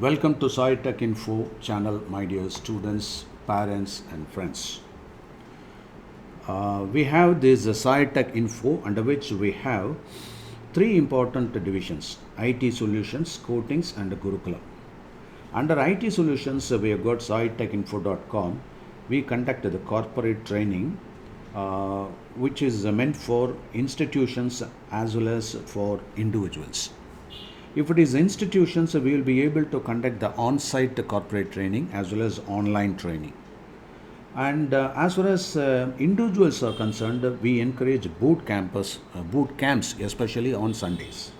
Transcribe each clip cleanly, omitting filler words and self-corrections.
Welcome to Saitechinfo channel, my dear students, parents, and friends. We have this Saitechinfo, under which we have three important divisions: IT solutions, coatings, and Gurukulam. Under IT solutions, we have got Saitechinfo.com. We conduct the corporate training, which is meant for institutions as well as for individuals. If it is institutions, we will be able to conduct the on-site corporate training as well as online training. And as far as individuals are concerned, we encourage boot camps, especially on Sundays.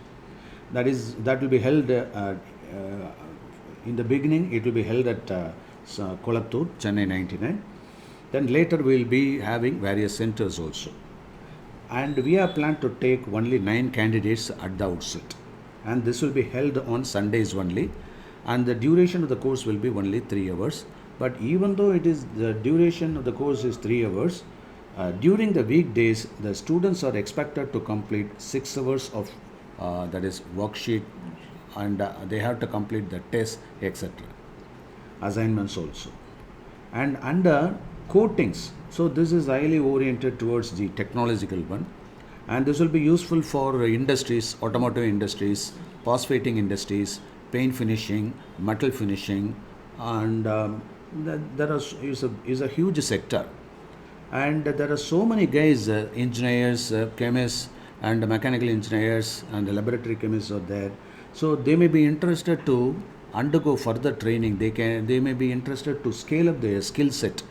That will be held in the beginning. It will be held at Kolattur, Chennai 99. Then later we will be having various centers also. And we are planned to take only 9 candidates at the outset. And this will be held on Sundays only, and the duration of the course will be only 3 hours. But even though the duration of the course is 3 hours, during the weekdays the students are expected to complete 6 hours of that is worksheet, and they have to complete the test, etc., assignments also. And under coatings, so this is highly oriented towards the technological one, and this will be useful for industries, automotive industries, phosphating industries, paint finishing, metal finishing, and is a huge sector. And there are so many guys, engineers, chemists, and mechanical engineers, and laboratory chemists are there. So they may be interested to undergo further training. They may be interested to scale up their skill set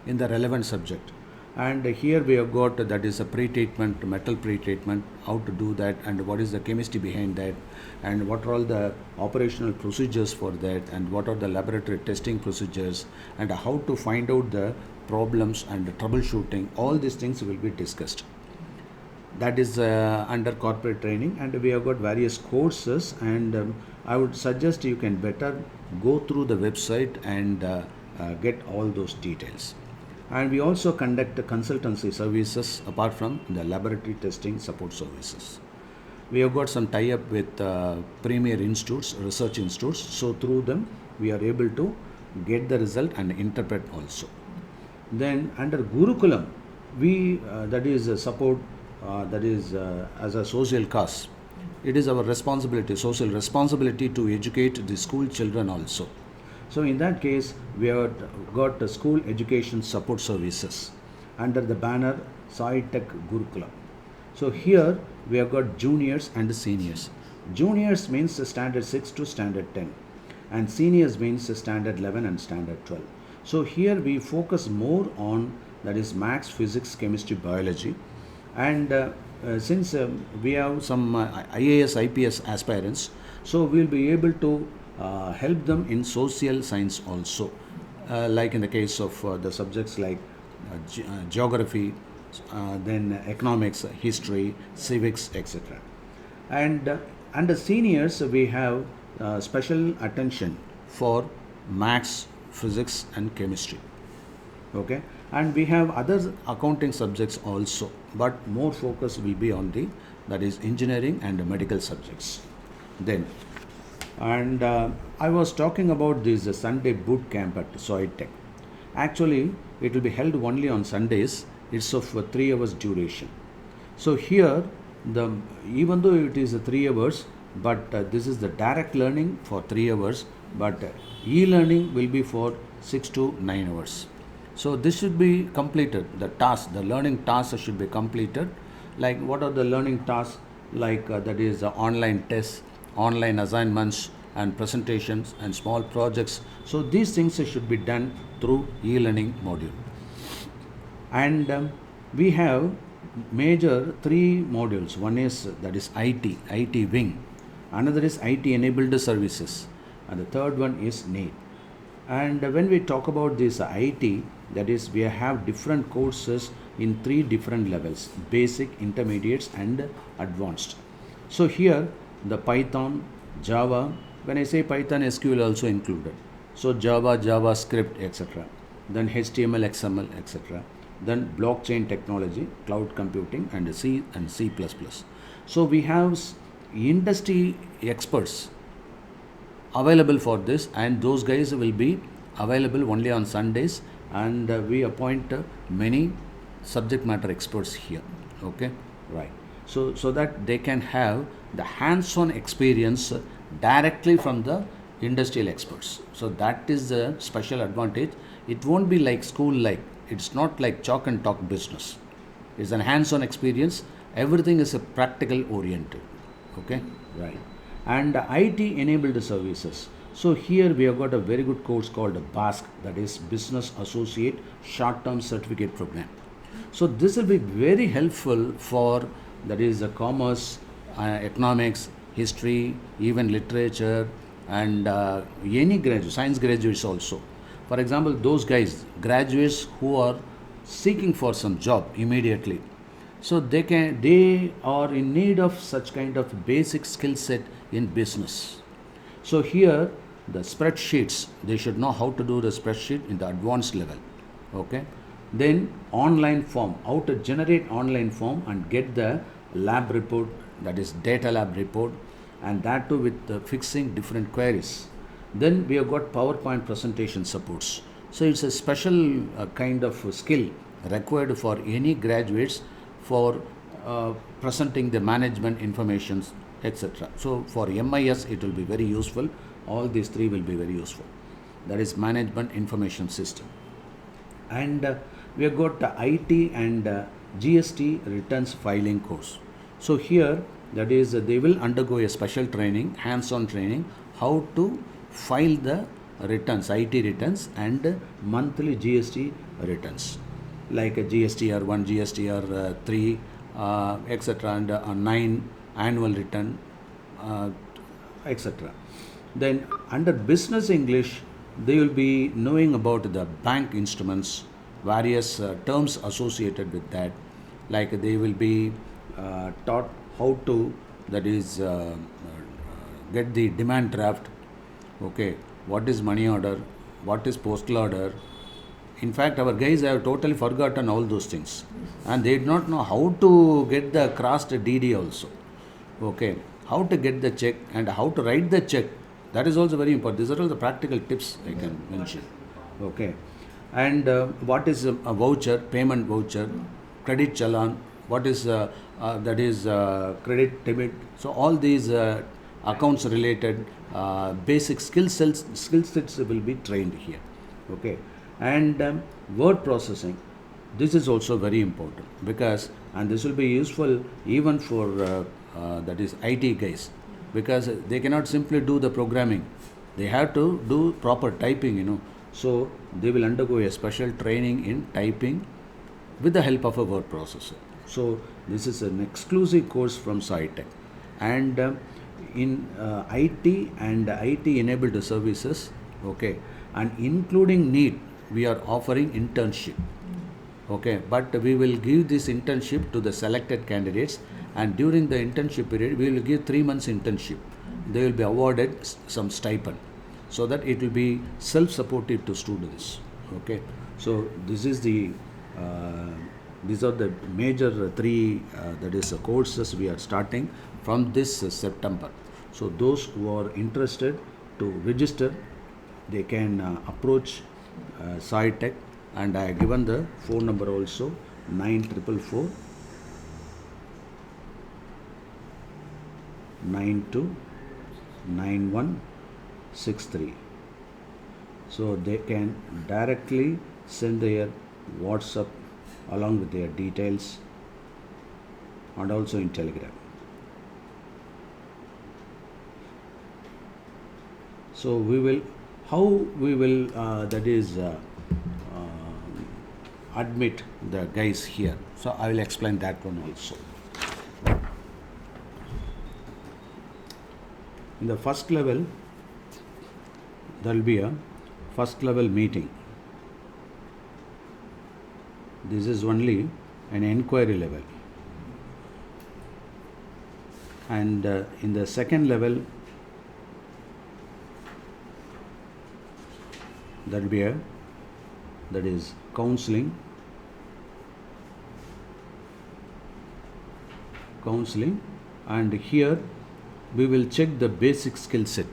in the relevant subject. And here we have got that is a pre-treatment, metal pre-treatment, how to do that, and what is the chemistry behind that, and what are all the operational procedures for that, and what are the laboratory testing procedures, and how to find out the problems and the troubleshooting. All these things will be discussed. That is under corporate training, and we have got various courses, and I would suggest you can better go through the website and get all those details. And we also conduct consultancy services apart from the laboratory testing support services. We have got some tie-up with premier institutes, research institutes, so through them we are able to get the result and interpret also. Then under Gurukulam, we that is support, as a social cause. It is our responsibility, social responsibility, to educate the school children also. So in that case, we have got school education support services under the banner Sai Tech Gurukulam. So here we have got juniors and seniors. Juniors means standard 6 to standard 10, and seniors means standard 11 and standard 12. So here we focus more on, that is, maths, physics, chemistry, biology. And since we have some IAS, IPS aspirants, so we will be able to help them in social science also, like in the case of the subjects like geography, then economics, history, civics, etc. And under seniors, we have special attention for maths, physics, and chemistry. Okay, and we have other accounting subjects also, but more focus will be on the, that is, engineering and medical subjects. Then, and I was talking about this Sunday boot camp at Saitech. Actually, it will be held only on Sundays. It's of 3 hours duration. So here, even though it is 3 hours, but this is the direct learning for 3 hours, but e-learning will be for 6 to 9 hours. So this should be completed. The learning tasks should be completed. Like, what are the learning tasks? Like that is online tests, online assignments, and presentations, and small projects. So these things should be done through e-learning module. And we have major 3 modules. One is, that is, IT wing. Another is IT enabled services, and the third one is NEET. And when we talk about this IT, that is, we have different courses in 3 different levels: basic, intermediates, and advanced. So here the Python, Java, when I say Python, SQL also included. So Java, JavaScript, etc. Then HTML, XML, etc. Then blockchain technology, cloud computing, and C and C++. So we have industry experts available for this, and those guys will be available only on Sundays, and we appoint many subject matter experts here. Okay, right. So that they can have the hands-on experience directly from the industrial experts. So that is the special advantage. It won't be like school, like it's not like chalk and talk business. It's an hands-on experience. Everything is a practical oriented. Okay, right. And IT enabled services. So here we have got a very good course called BASC, that is Business Associate Short Term Certificate Program. So this will be very helpful for, that is commerce, economics, history, even literature, and any graduate, science graduates also. For example, those guys, graduates who are seeking for some job immediately, so they are in need of such kind of basic skill set in business. So here the spreadsheets, they should know how to do the spreadsheet in the advanced level. Okay, then online form, how to generate online form and get the lab report, that is data lab report, and that too with fixing different queries. Then we have got PowerPoint presentation supports. So it's a special kind of skill required for any graduates for presenting the management informations, etc. So for MIS it will be very useful. All these three will be very useful. That is management information system. And we have got the IT and GST returns filing course. So here, that is they will undergo a special training, hands-on training, how to file the returns, IT returns and monthly GST returns, like a GSTR1, GSTR3, etc., and 9 annual return, etc. Then under business English, they will be knowing about the bank instruments, various terms associated with that, like they will be taught how to, that is get the demand draft. Okay, what is money order, what is postal order. In fact, our guys have totally forgotten all those things, and they do not know how to get the crossed DD also. Okay, how to get the check and how to write the check. That is also very important. These are all the practical tips I can mention. Okay, and what is a voucher, payment voucher, credit challan, what is that is credit debit. So all these accounts related basic skill sets will be trained here. Okay, and word processing, this is also very important, because, and this will be useful even for that is IT guys, because they cannot simply do the programming, they have to do proper typing. So they will undergo a special training in typing with the help of a word processor. So this is an exclusive course from Saitech. And in IT and IT enabled services, okay, and including NEET, we are offering internship. Okay, but we will give this internship to the selected candidates, and during the internship period we will give 3 months internship. They will be awarded some stipend, so that it will be self-supportive to students. Okay, so this is the these are the major three that is courses we are starting from this September. So those who are interested to register, they can approach Saitech, and I have given the phone number also, 9444 929163. So they can directly send their WhatsApp along with their details, and also in Telegram. So we will, how we will that is admit the guys here. So I will explain that one also. In the first level, there will be a first level meeting. This is only an inquiry level. And in the second level, there will be a, that is counseling, and here we will check the basic skill set.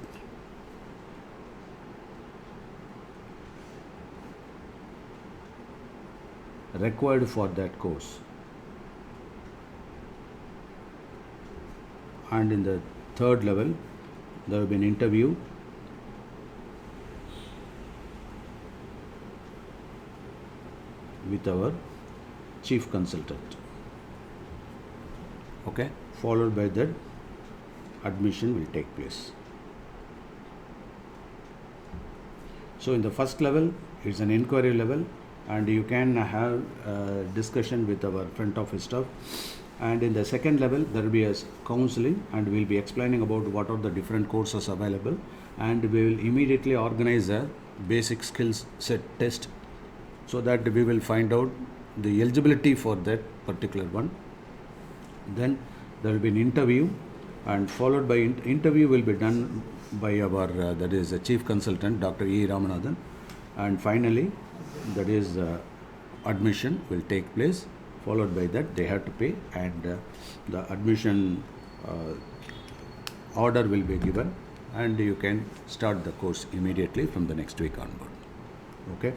required for that course. And in the third level, there will be an interview with our chief consultant. Okay, followed by that, admission will take place. So in the first level, it's an inquiry level, and you can have a discussion with our front office staff. And in the second level, there will be a counseling, and we'll be explaining about what are the different courses available, and we will immediately organize a basic skills set test so that we will find out the eligibility for that particular one. Then there will be an interview, and followed by interview will be done by our that is a chief consultant, Dr. E. Ramanathan, and finally that is admission will take place. Followed by that, they have to pay, and the admission order will be given, and you can start the course immediately from the next week onward. Okay.